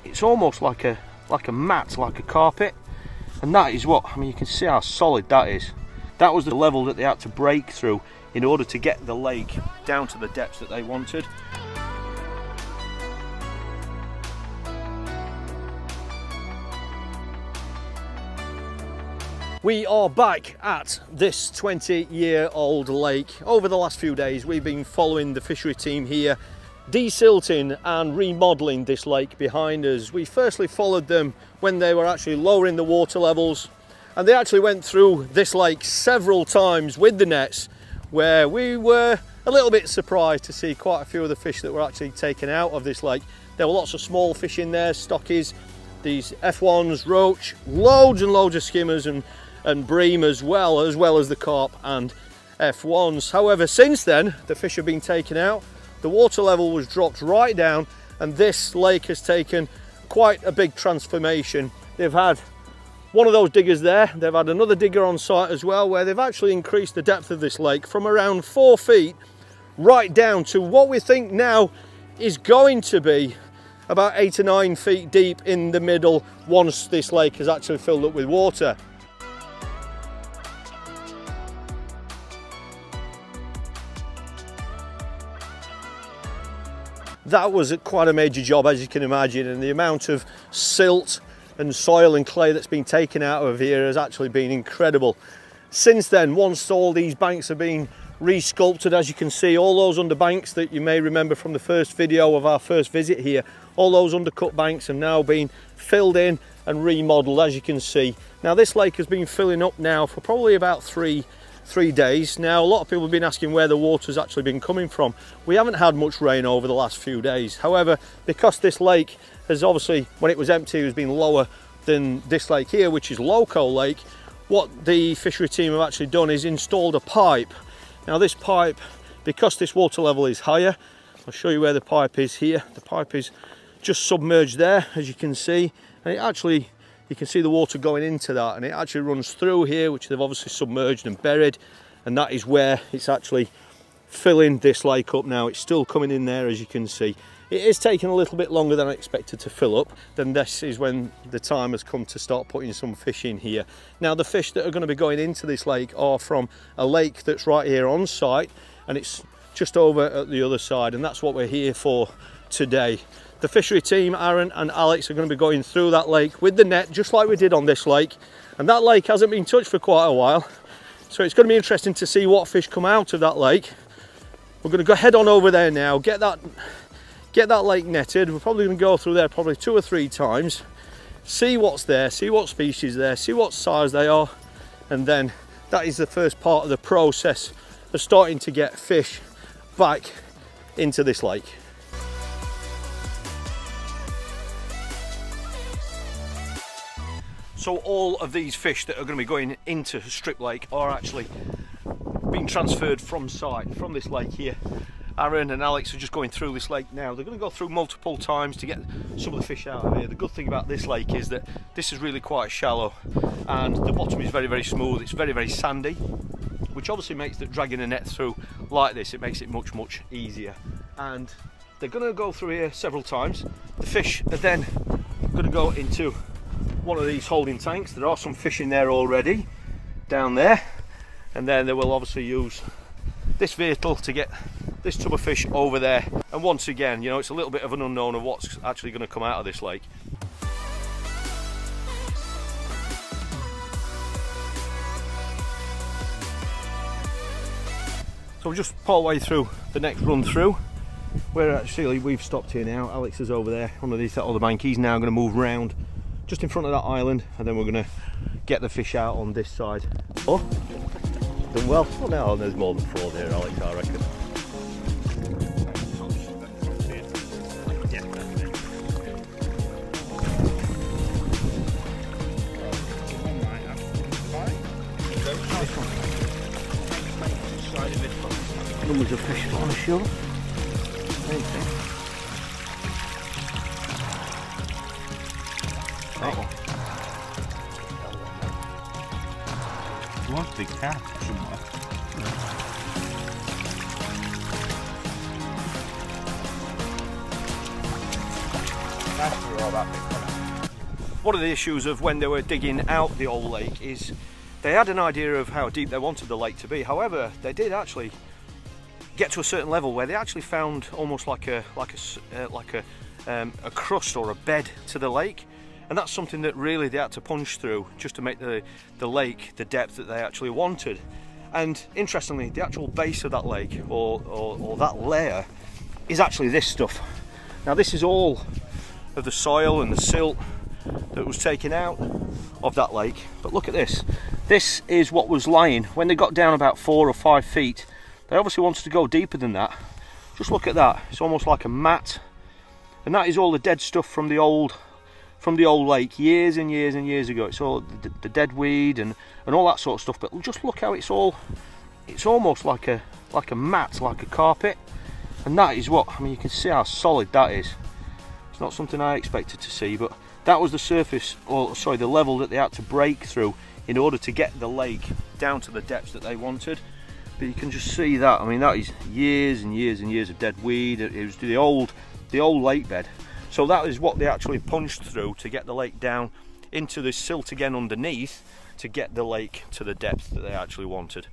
it's almost like a mat, like a carpet, and that is what, I mean, you can see how solid that is. That was the level that they had to break through in order to get the lake down to the depths that they wanted. We are back at this 20-year-old lake. Over the last few days, we've been following the fishery team here, desilting and remodeling this lake behind us. We firstly followed them when they were actually lowering the water levels, and they actually went through this lake several times with the nets, where we were a little bit surprised to see quite a few of the fish that were actually taken out of this lake. There were lots of small fish in there, stockies, these F1s, roach, loads and loads of skimmers and bream as well as the carp and F1s. However, since then, the fish have been taken out, the water level was dropped right down, and this lake has taken quite a big transformation. They've had one of those diggers there, they've had another digger on site as well, where they've actually increased the depth of this lake from around 4 feet right down to what we think now is going to be about 8 or 9 feet deep in the middle once this lake has actually filled up with water. That was quite a major job, as you can imagine, and the amount of silt and soil and clay that's been taken out of here has actually been incredible. Since then, once all these banks have been re-sculpted, as you can see, all those underbanks that you may remember from the first video of our first visit here, all those undercut banks have now been filled in and remodeled, as you can see. Now, this lake has been filling up now for probably about three days. Now, a lot of people have been asking where the water's actually been coming from. We haven't had much rain over the last few days. However, because this lake has obviously, when it was empty, it has been lower than this lake here, which is Loco Lake, what the fishery team have actually done is installed a pipe. Now, this pipe, because this water level is higher, I'll show you where the pipe is here. The pipe is just submerged there, as you can see, and it actually, you can see the water going into that, and it actually runs through here, which they've obviously submerged and buried, and that is where it's actually filling this lake up now. It's still coming in there, as you can see. It is taking a little bit longer than I expected to fill up. Then this is when the time has come to start putting some fish in here. Now, the fish that are going to be going into this lake are from a lake that's right here on site, and it's just over at the other side, and that's what we're here for today. The fishery team, Aaron and Alex, are going to be going through that lake with the net, just like we did on this lake. And that lake hasn't been touched for quite a while, so it's going to be interesting to see what fish come out of that lake. We're going to go head on over there now, get that lake netted. We're probably going to go through there probably 2 or 3 times, see what's there, see what species there, see what size they are, and then that is the first part of the process of starting to get fish back into this lake. So all of these fish that are going to be going into Strip Lake are actually being transferred from site, from this lake here. Aaron and Alex are just going through this lake now. They're going to go through multiple times to get some of the fish out of here. The good thing about this lake is that this is really quite shallow, and the bottom is very, very smooth. It's very, very sandy, which obviously makes that dragging a net through like this, it makes it much, much easier. And they're going to go through here several times. The fish are then going to go into one of these holding tanks. There are some fish in there already down there, and then they will obviously use this vehicle to get this tub of fish over there. And once again, you know, it's a little bit of an unknown of what's actually going to come out of this lake. So we'll just pull our way through the next run through, where actually we've stopped here now. Alex is over there underneath that other bank. He's now going to move round just in front of that island, and then we're going to get the fish out on this side. Oh, done well. Well, now there's more than 4 there, Alex, I reckon. Numbers of fish on the shore. Oh. There was a big cat somewhere. One of the issues of when they were digging out the old lake is they had an idea of how deep they wanted the lake to be. However, they did actually get to a certain level where they actually found almost like a crust or a bed to the lake, and that's something that really they had to punch through just to make the lake the depth that they actually wanted. And interestingly, the actual base of that lake or that layer is actually this stuff. Now this is all of the soil and the silt that was taken out of that lake, but look at this. This is what was lying when they got down about 4 or 5 feet. They obviously wanted to go deeper than that. Just look at that. It's almost like a mat, and that is all the dead stuff from the old lake years and years and years ago. It's all the dead weed and all that sort of stuff. But just look how it's almost like a mat, like a carpet. And that is what, I mean, you can see how solid that is. It's not something I expected to see, but that was the surface, or sorry, the level that they had to break through in order to get the lake down to the depths that they wanted. But you can just see that. I mean, that is years and years and years of dead weed. It was the old lake bed. So that is what they actually punched through to get the lake down into the silt again underneath to get the lake to the depth that they actually wanted.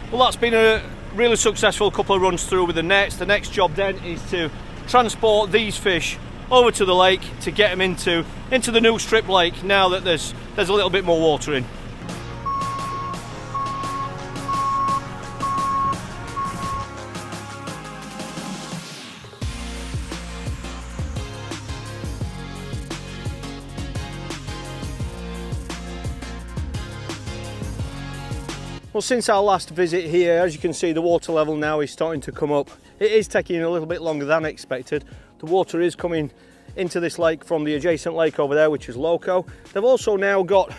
Well, that's been a really successful couple of runs through with the nets. The next job then is to transport these fish over to the lake to get them into the new strip lake now that there's a little bit more water in. Well, since our last visit here, as you can see, the water level now is starting to come up. It is taking a little bit longer than expected. The water is coming into this lake from the adjacent lake over there, which is Loco. They've also now got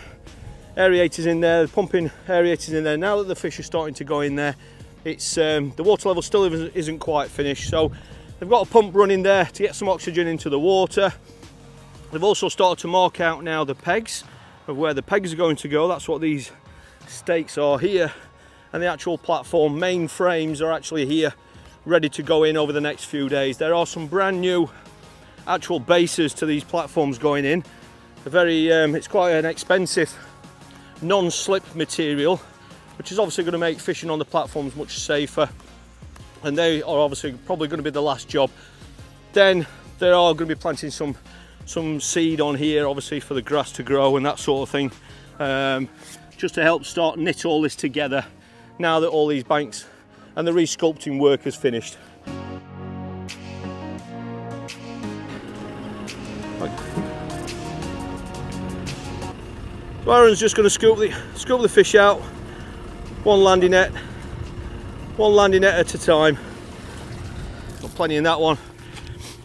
aerators in there, pumping aerators in there. Now that the fish are starting to go in there, it's the water level still isn't quite finished, so they've got a pump running there to get some oxygen into the water. They've also started to mark out now the pegs of where the pegs are going to go. That's what these stakes are here, and the actual platform main frames are actually here ready to go in over the next few days. There are some brand new actual bases to these platforms going in. It's quite an expensive non-slip material, which is obviously going to make fishing on the platforms much safer, and they are obviously probably going to be the last job. Then they are going to be planting some seed on here, obviously for the grass to grow and that sort of thing, just to help start knit all this together now that all these banks and the resculpting work is finished. So Aaron's just going to scoop the fish out, one landing net at a time. Got plenty in that one.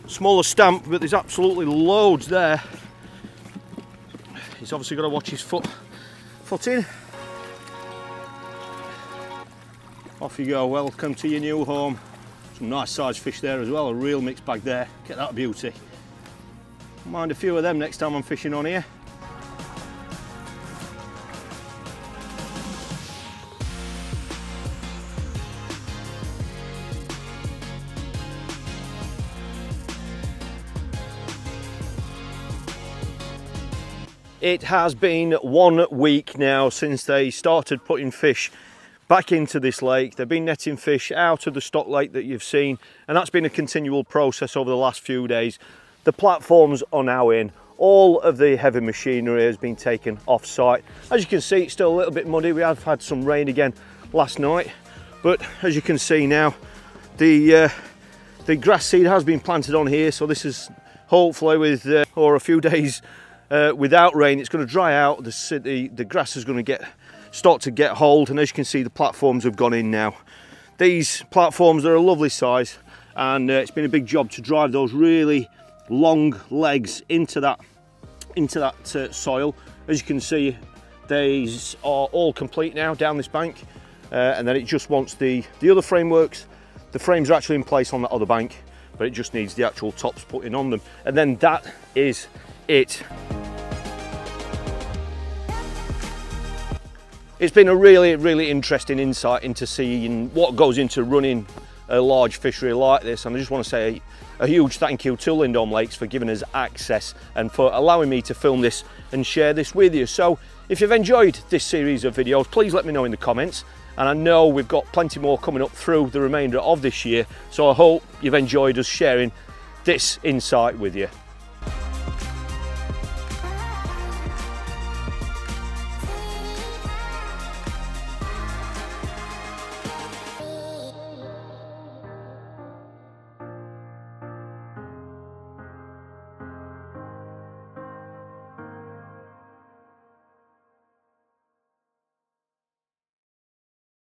Smaller stamp, but there's absolutely loads there. He's obviously got to watch his foot in. Off you go, welcome to your new home. Some nice sized fish there as well, a real mixed bag there. Get that beauty. Mind a few of them next time I'm fishing on here. It has been 1 week now since they started putting fish back into this lake. They've been netting fish out of the stock lake that you've seen, and that's been a continual process over the last few days. The platforms are now in. All of the heavy machinery has been taken off site. As you can see, it's still a little bit muddy. We have had some rain again last night, but as you can see now, the grass seed has been planted on here, so this is hopefully with or a few days without rain, it's going to dry out. The grass is going to start to get hold, and as you can see, the platforms have gone in now. These platforms are a lovely size, and it's been a big job to drive those really long legs into that soil. As you can see, these are all complete now down this bank, and then it just wants the other frameworks. The frames are actually in place on that other bank, but it just needs the actual tops putting on them, and then that is it. It's been a really interesting insight into seeing what goes into running a large fishery like this, and I just want to say a huge thank you to Lindholme Lakes for giving us access and for allowing me to film this and share this with you. So if you've enjoyed this series of videos, please let me know in the comments, and I know we've got plenty more coming up through the remainder of this year, so I hope you've enjoyed us sharing this insight with you.